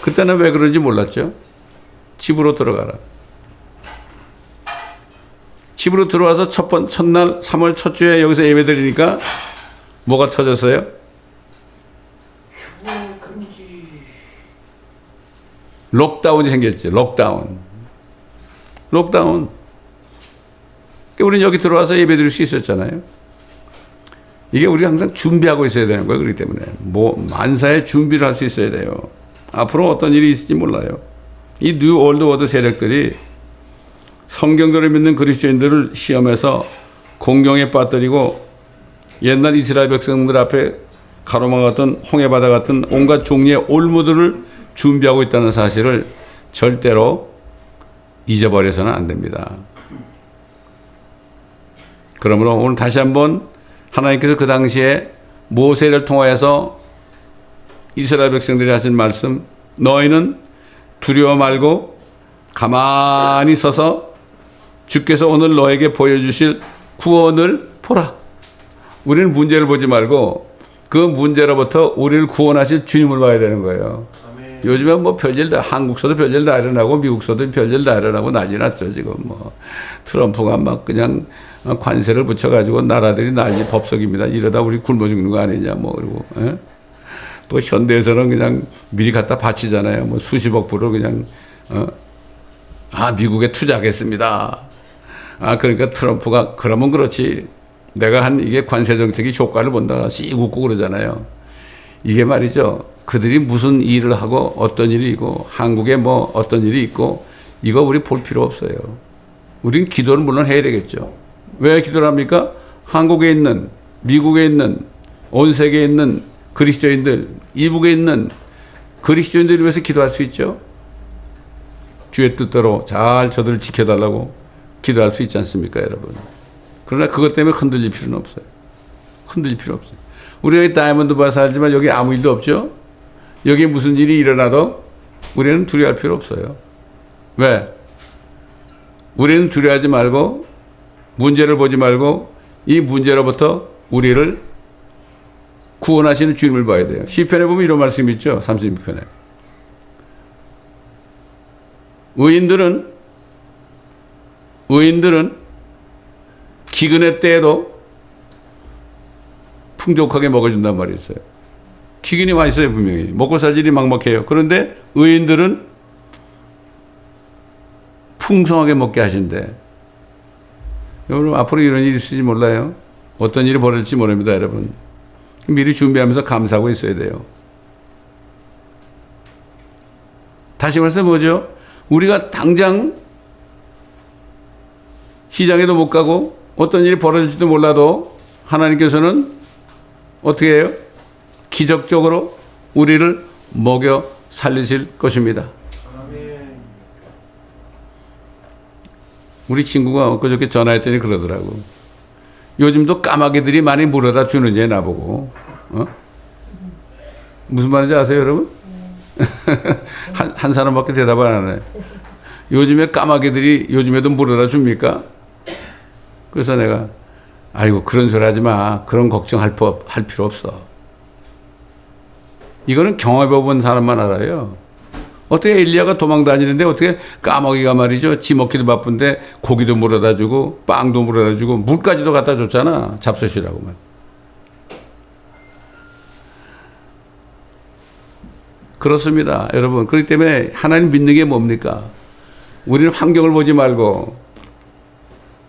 그때는 왜 그런지 몰랐죠? 집으로 들어가라. 집으로 들어와서 첫날 3월 첫 주에 여기서 예배 드리니까 뭐가 터졌어요? 록다운이 생겼지. 록다운. 우리는 여기 들어와서 예배 드릴 수 있었잖아요. 이게 우리가 항상 준비하고 있어야 되는 거예요. 그렇기 때문에 만사에 준비를 할 수 있어야 돼요. 앞으로 어떤 일이 있을지 몰라요. 이 뉴 월드 워드 세력들이 성경대로 믿는 그리스도인들을 시험해서 공경에 빠뜨리고 옛날 이스라엘 백성들 앞에 가로막았던 홍해바다 같은 온갖 종류의 올무들을 준비하고 있다는 사실을 절대로 잊어버려서는 안 됩니다. 그러므로 오늘 다시 한번 하나님께서 그 당시에 모세를 통하여서 이스라엘 백성들이 하신 말씀, 너희는 두려워 말고 가만히 서서 주께서 오늘 너에게 보여주실 구원을 보라. 우리는 문제를 보지 말고 그 문제로부터 우리를 구원하실 주님을 봐야 되는 거예요. 아멘. 요즘에 뭐 별일 다, 한국서도 별일 다 일어나고 미국서도 별일 다 일어나고 난리 났죠. 지금 뭐 트럼프가 막 그냥 관세를 붙여가지고 나라들이 난리 법석입니다. 이러다 우리 굶어 죽는 거 아니냐 뭐. 그리고 또 현대에서는 그냥 미리 갖다 바치잖아요. 뭐 수십억 불을 그냥 미국에 투자하겠습니다. 그러니까 트럼프가 그러면 그렇지. 내가 한 이게 관세 정책이 효과를 본다. 씩 웃고 그러잖아요. 이게 말이죠. 그들이 무슨 일을 하고 어떤 일이 있고 한국에 뭐 어떤 일이 있고 이거 우리 볼 필요 없어요. 우린 기도를 물론 해야 되겠죠. 왜 기도를 합니까? 한국에 있는, 미국에 있는, 온 세계에 있는 그리스도인들, 이북에 있는 그리스도인들을 위해서 기도할 수 있죠. 주의 뜻대로 잘 저들을 지켜달라고 기도할 수 있지 않습니까, 여러분? 그러나 그것 때문에 흔들릴 필요는 없어요. 흔들릴 필요 없어요. 우리가 이 다이아몬드 바 살지만 여기 아무 일도 없죠? 여기 무슨 일이 일어나도 우리는 두려워할 필요 없어요. 왜? 우리는 두려워하지 말고 문제를 보지 말고 이 문제로부터 우리를 구원하시는 주님을 봐야 돼요. 시편에 보면 이런 말씀이 있죠. 36편에. 의인들은 기근의 때에도 풍족하게 먹어준단 말이 있어요. 기근이 많이 있어요, 분명히. 먹고 살 일이 막막해요. 그런데 의인들은 풍성하게 먹게 하신대. 여러분, 앞으로 이런 일이 있을지 몰라요. 어떤 일이 벌어질지 모릅니다, 여러분. 미리 준비하면서 감사하고 있어야 돼요. 다시 말해서 뭐죠? 우리가 당장 시장에도 못 가고 어떤 일이 벌어질지도 몰라도 하나님께서는 어떻게 해요? 기적적으로 우리를 먹여 살리실 것입니다. 우리 친구가 그저께 전화했더니 그러더라고. 요즘도 까마귀들이 많이 물어다 주느냐 나보고. 무슨 말인지 아세요, 여러분? 한 사람밖에 대답을 안 하네. 요즘에 까마귀들이 요즘에도 물어다 줍니까? 그래서 내가 아이고 그런 소리 하지 마. 그런 걱정할 필요 없어. 이거는 경험해본 사람만 알아요. 어떻게 엘리야가 도망 다니는데 어떻게 까마귀가 말이죠. 지 먹기도 바쁜데 고기도 물어다 주고 빵도 물어다 주고 물까지도 갖다 줬잖아. 잡수시라고만. 그렇습니다. 여러분. 그렇기 때문에 하나님 믿는 게 뭡니까? 우리는 환경을 보지 말고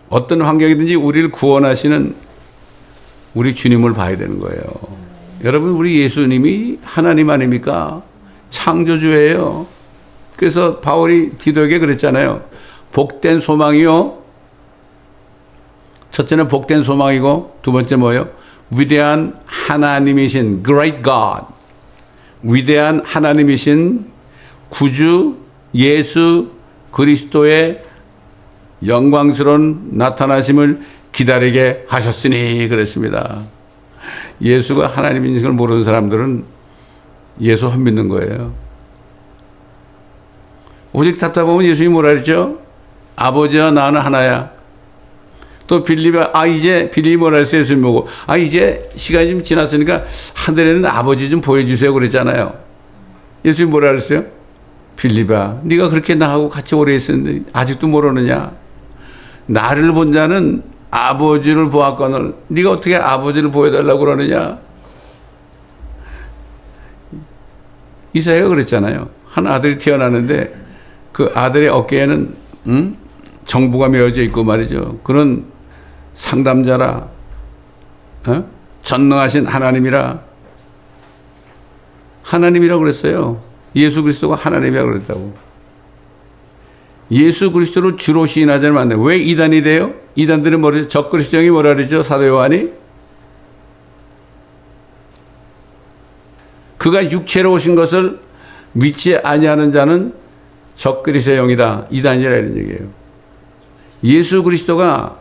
어떤 환경이든지 우리를 구원하시는 우리 주님을 봐야 되는 거예요. 여러분, 우리 예수님이 하나님 아닙니까? 창조주예요. 그래서 바울이 디도에게 그랬잖아요. 복된 소망이요. 첫째는 복된 소망이고 두 번째 뭐예요? 위대한 하나님이신 Great God. 위대한 하나님이신 구주 예수 그리스도의 영광스러운 나타나심을 기다리게 하셨으니 그랬습니다. 예수가 하나님인 걸 모르는 사람들은 예수 안 믿는 거예요. 오직 답답하면 예수님이 뭐라 그랬죠? 아버지와 나는 하나야. 또 빌립이 뭐라 했어요? 예수님 보고. 이제 시간이 좀 지났으니까 하늘에는 아버지 좀 보여주세요. 그랬잖아요. 예수님이 뭐라 그랬어요? 빌립아, 네가 그렇게 나하고 같이 오래 있었는데 아직도 모르느냐? 나를 본 자는 아버지를 보았거늘 네가 어떻게 아버지를 보여달라고 그러느냐? 이사야가 그랬잖아요. 한 아들이 태어나는데 그 아들의 어깨에는 정부가 메어져 있고 말이죠. 그런 상담자라, 전능하신 하나님이라, 하나님이라고 그랬어요. 예수 그리스도가 하나님이라고 그랬다고. 예수 그리스도를 주로 시인하자면 안 돼요. 왜 이단이 돼요? 이단들은 뭐죠? 적그리스도형이 뭐라 그러죠? 사도 요한이? 그가 육체로 오신 것을 믿지 아니하는 자는 적그리스도형이다. 이단이라 이런 얘기예요. 예수 그리스도가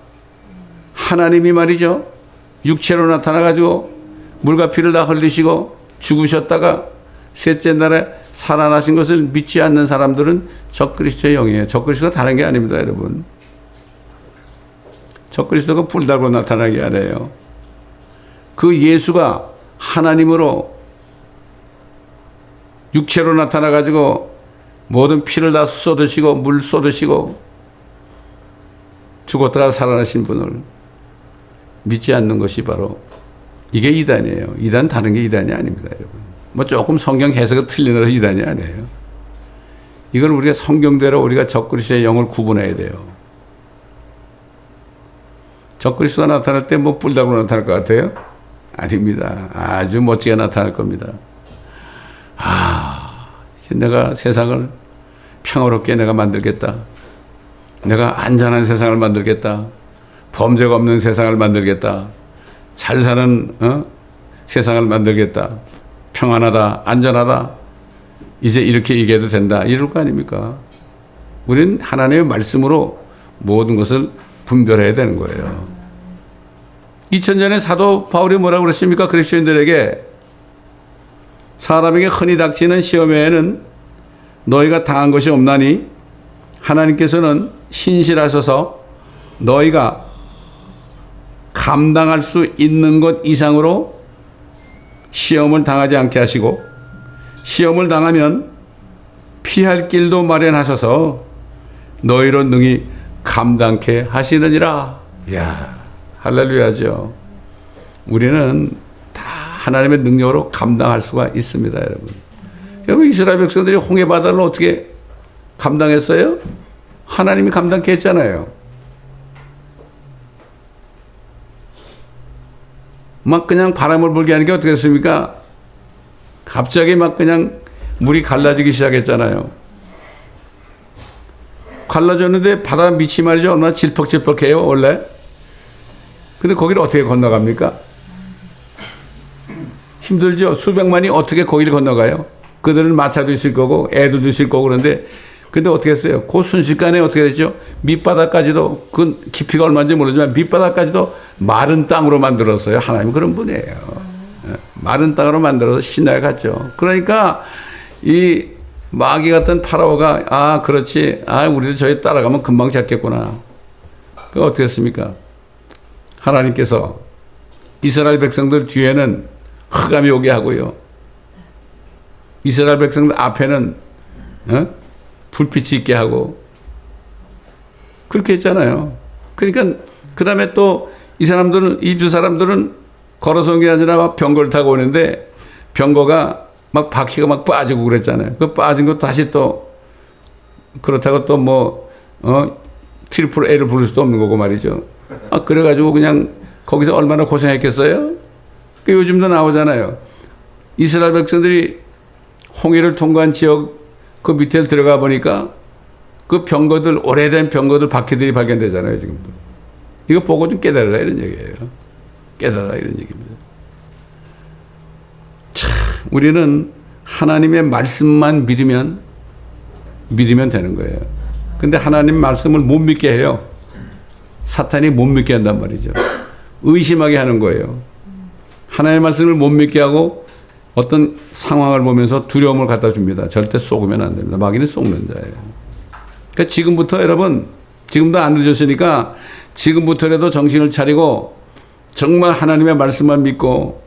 하나님이 말이죠. 육체로 나타나가지고 물과 피를 다 흘리시고 죽으셨다가 셋째 날에 살아나신 것을 믿지 않는 사람들은 적그리스도의 영이에요. 적그리스도가 다른 게 아닙니다, 여러분. 적그리스도가 불 달고 나타나게 하래요. 그 예수가 하나님으로 육체로 나타나가지고 모든 피를 다 쏟으시고 물 쏟으시고 죽었다가 살아나신 분을 믿지 않는 것이 바로 이게 이단이에요. 이단 다른 게 이단이 아닙니다, 여러분. 뭐 조금 성경 해석이 틀리느라 이단이 아니에요. 이건 우리가 성경대로 우리가 적그리스도의 영을 구분해야 돼요. 적그리스도가 나타날 때 뭐 뿔다구로 나타날 것 같아요? 아닙니다. 아주 멋지게 나타날 겁니다. 이제 내가 세상을 평화롭게 내가 만들겠다. 내가 안전한 세상을 만들겠다. 범죄가 없는 세상을 만들겠다. 잘 사는 세상을 만들겠다. 평안하다, 안전하다. 이제 이렇게 얘기해도 된다. 이럴 거 아닙니까? 우리는 하나님의 말씀으로 모든 것을 분별해야 되는 거예요. 2000년에 사도 바울이 뭐라고 그랬습니까? 그리스도인들에게 사람에게 흔히 닥치는 시험에는 너희가 당한 것이 없나니 하나님께서는 신실하셔서 너희가 감당할 수 있는 것 이상으로 시험을 당하지 않게 하시고 시험을 당하면 피할 길도 마련하셔서 너희로 능히 감당케 하시느니라. 이야, 할렐루야죠. 우리는 다 하나님의 능력으로 감당할 수가 있습니다, 여러분. 여러분, 이스라엘 백성들이 홍해 바다를 어떻게 감당했어요? 하나님이 감당케 했잖아요. 막 그냥 바람을 불게 하는 게 어떻게 됐습니까? 갑자기 막 그냥 물이 갈라지기 시작했잖아요. 갈라졌는데 바다 밑이 말이죠. 얼마나 질퍽질퍽해요, 원래. 근데 거기를 어떻게 건너갑니까? 힘들죠. 수백만이 어떻게 거기를 건너가요? 그들은 마차도 있을 거고 애들도 있을 거고 그런데 근데 어떻게 했어요? 그 순식간에 어떻게 됐죠? 밑바닥까지도 그 깊이가 얼마인지 모르지만 밑바닥까지도 마른 땅으로 만들었어요. 하나님은 그런 분이에요. 마른 땅으로 만들어서 신나게 갔죠. 그러니까 이 마귀 같은 파라오가 아 그렇지 우리도 저희 따라가면 금방 잡겠구나. 그 어떻게 했습니까? 하나님께서 이스라엘 백성들 뒤에는 흑암이 오게 하고요. 이스라엘 백성들 앞에는 불빛이 있게 하고 그렇게 했잖아요. 그러니까 그 다음에 또 이 사람들은 이 두 사람들은 걸어서 온 게 아니라 막 병거를 타고 오는데 병거가 막 바퀴가 막 빠지고 그랬잖아요. 그 빠진 거 다시 또 그렇다고 또 뭐 트리플 A를 부를 수도 없는 거고 말이죠. 그래가지고 그냥 거기서 얼마나 고생했겠어요? 요즘도 나오잖아요. 이스라엘 백성들이 홍해를 통과한 지역 그 밑에 들어가 보니까 그 병거들 오래된 병거들 바퀴들이 발견되잖아요. 지금도. 이거 보고 좀 깨달으라 이런 얘기예요. 깨달으라 이런 얘기입니다. 참 우리는 하나님의 말씀만 믿으면 되는 거예요. 근데 하나님 말씀을 못 믿게 해요. 사탄이 못 믿게 한단 말이죠. 의심하게 하는 거예요. 하나님의 말씀을 못 믿게 하고 어떤 상황을 보면서 두려움을 갖다 줍니다. 절대 속으면 안 됩니다. 마귀는 속는 자예요. 그러니까 지금부터 여러분, 지금도 안 늦었으니까 지금부터라도 정신을 차리고 정말 하나님의 말씀만 믿고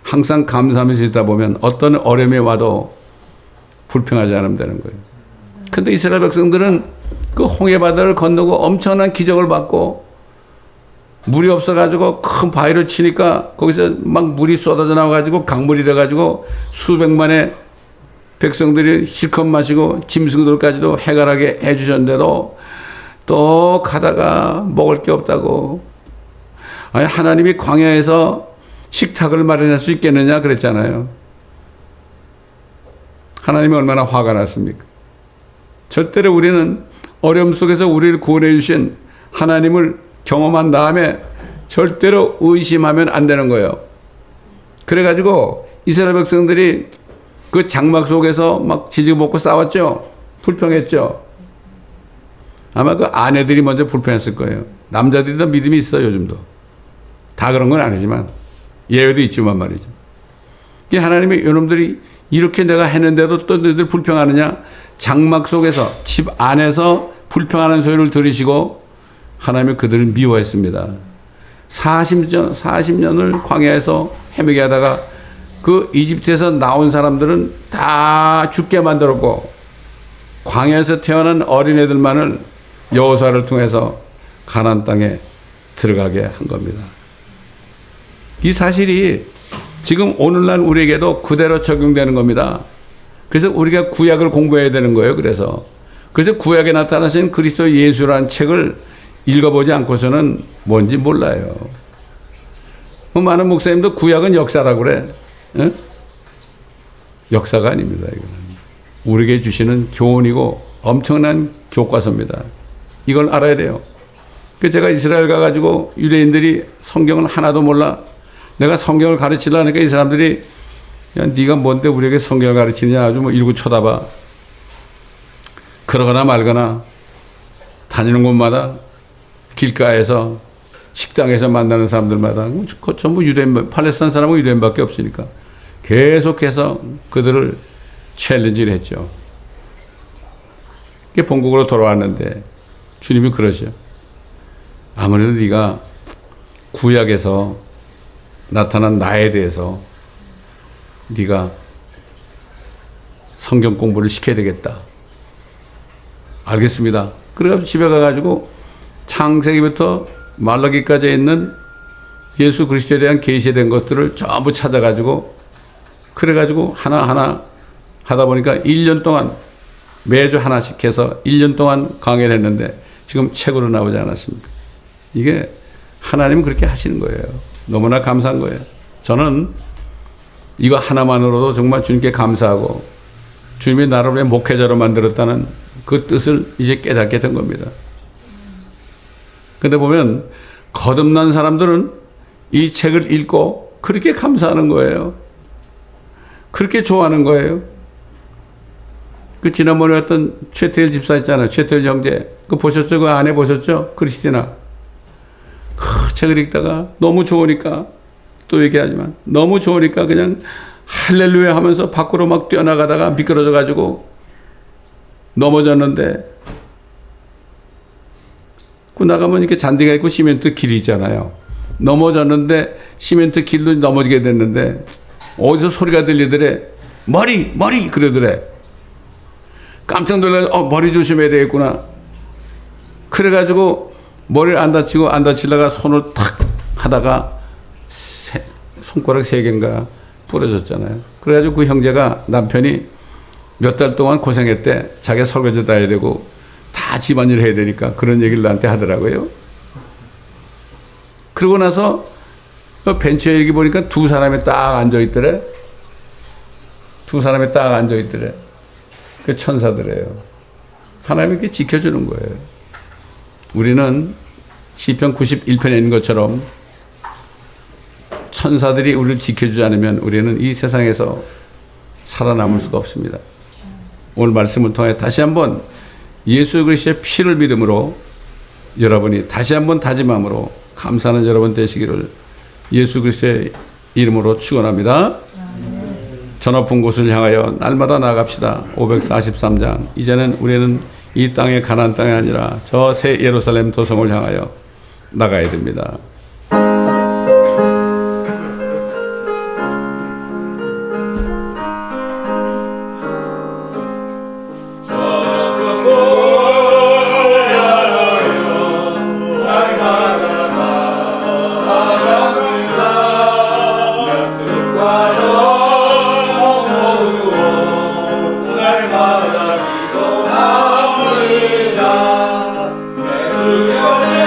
항상 감사하면서 있다 보면 어떤 어려움이 와도 불평하지 않으면 되는 거예요. 근데 이스라엘 백성들은 그 홍해 바다를 건너고 엄청난 기적을 받고 물이 없어가지고 큰 바위를 치니까 거기서 막 물이 쏟아져 나와가지고 강물이 돼가지고 수백만의 백성들이 실컷 마시고 짐승들까지도 해갈하게 해주셨는데도 또 가다가 먹을 게 없다고. 아니, 하나님이 광야에서 식탁을 마련할 수 있겠느냐 그랬잖아요. 하나님이 얼마나 화가 났습니까? 절대로 우리는 어려움 속에서 우리를 구원해 주신 하나님을 경험한 다음에 절대로 의심하면 안 되는 거예요. 그래가지고 이스라엘 백성들이 그 장막 속에서 막 지지고 볶고 싸웠죠. 불평했죠. 아마 그 아내들이 먼저 불평했을 거예요. 남자들이 더 믿음이 있어요, 요즘도. 다 그런 건 아니지만 예외도 있지만 말이죠. 하나님이 이놈들이 이렇게 내가 했는데도 또 너희들 불평하느냐? 장막 속에서 집 안에서 불평하는 소리를 들으시고 하나님이 그들을 미워했습니다. 40년을 광야에서 헤매게 하다가 그 이집트에서 나온 사람들은 다 죽게 만들었고 광야에서 태어난 어린애들만을 여호수아를 통해서 가나안 땅에 들어가게 한 겁니다. 이 사실이 지금 오늘날 우리에게도 그대로 적용되는 겁니다. 그래서 우리가 구약을 공부해야 되는 거예요. 그래서 구약에 나타나신 그리스도 예수라는 책을 읽어보지 않고서는 뭔지 몰라요. 많은 목사님도 구약은 역사라고 그래. 응? 역사가 아닙니다. 이거는 우리에게 주시는 교훈이고 엄청난 교과서입니다. 이걸 알아야 돼요. 제가 이스라엘 가가지고 유대인들이 성경을 하나도 몰라. 내가 성경을 가르치려니까 이 사람들이 야, 네가 뭔데 우리에게 성경을 가르치느냐 아주 뭐 일구 쳐다봐. 그러거나 말거나 다니는 곳마다 길가에서 식당에서 만나는 사람들마다 그 전부 유대인, 팔레스타인 사람은 유대인밖에 없으니까 계속해서 그들을 챌린지를 했죠. 그게 본국으로 돌아왔는데 주님이 그러죠. 아무래도 네가 구약에서 나타난 나에 대해서 네가 성경 공부를 시켜야 되겠다. 알겠습니다. 그래가지고 집에 가가지고 창세기부터 말라기까지 있는 예수 그리스도에 대한 계시에 대한 것들을 전부 찾아가지고 그래가지고 하나하나 하다 보니까 1년 동안 매주 하나씩 해서 1년 동안 강의를 했는데 지금 책으로 나오지 않았습니까? 이게 하나님은 그렇게 하시는 거예요. 너무나 감사한 거예요. 저는 이거 하나만으로도 정말 주님께 감사하고 주님이 나를 왜 목회자로 만들었다는 그 뜻을 이제 깨닫게 된 겁니다. 근데 보면 거듭난 사람들은 이 책을 읽고 그렇게 감사하는 거예요. 그렇게 좋아하는 거예요. 그 지난번에 어떤 최태일 집사 있잖아요. 최태일 형제. 그 보셨죠? 그 아내 보셨죠? 크리스티나. 그 책을 읽다가 너무 좋으니까 또 얘기하지만 너무 좋으니까 그냥 할렐루야 하면서 밖으로 막 뛰어나가다가 미끄러져 가지고 넘어졌는데 그 나가면 이렇게 잔디가 있고 시멘트 길이 있잖아요. 넘어졌는데 시멘트 길로 넘어지게 됐는데 어디서 소리가 들리더래. 머리 그러더래. 깜짝 놀라서 머리 조심해야 되겠구나. 그래가지고 머리를 안 다치려가 손을 탁 하다가 손가락 3개인가 부러졌잖아요. 그래가지고 그 형제가 남편이 몇 달 동안 고생했대. 자기가 설거지 다 해야 되고 다 집안일 해야 되니까 그런 얘기를 나한테 하더라고요. 그러고 나서 벤치에 여기 보니까 두 사람이 딱 앉아있더래. 그 천사들이에요. 하나님이 이렇게 지켜주는 거예요. 우리는 시편 91편에 있는 것처럼 천사들이 우리를 지켜주지 않으면 우리는 이 세상에서 살아남을 수가 없습니다. 오늘 말씀을 통해 다시 한번 예수 그리스도의 피를 믿음으로 여러분이 다시 한번 다짐함으로 감사하는 여러분 되시기를 예수 그리스도의 이름으로 축원합니다. 저 높은 곳을 향하여 날마다 나아갑시다. 543장. 이제는 우리는 이 땅의 가나안 땅이 아니라 저 새 예루살렘 도성을 향하여 나가야 됩니다. 주여 내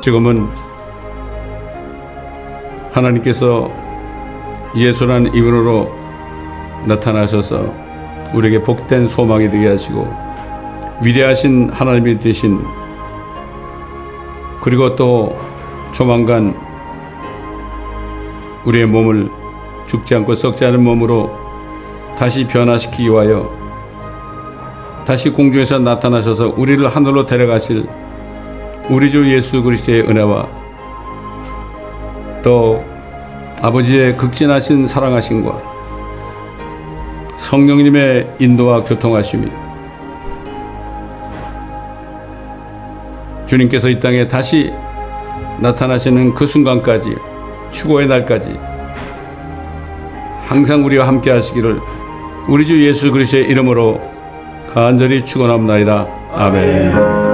지금은 하나님께서 예수라는 이름으로 나타나셔서 우리에게 복된 소망이 되게 하시고 위대하신 하나님이 되신, 그리고 또 조만간 우리의 몸을 죽지 않고 썩지 않은 몸으로 다시 변화시키기 위하여 다시 공중에서 나타나셔서 우리를 하늘로 데려가실 우리 주 예수 그리스도의 은혜와 또 아버지의 극진하신 사랑하심과 성령님의 인도와 교통하심이 주님께서 이 땅에 다시 나타나시는 그 순간까지, 휴거의 날까지 항상 우리와 함께 하시기를 우리 주 예수 그리스도의 이름으로 간절히 축원합니다. 아멘.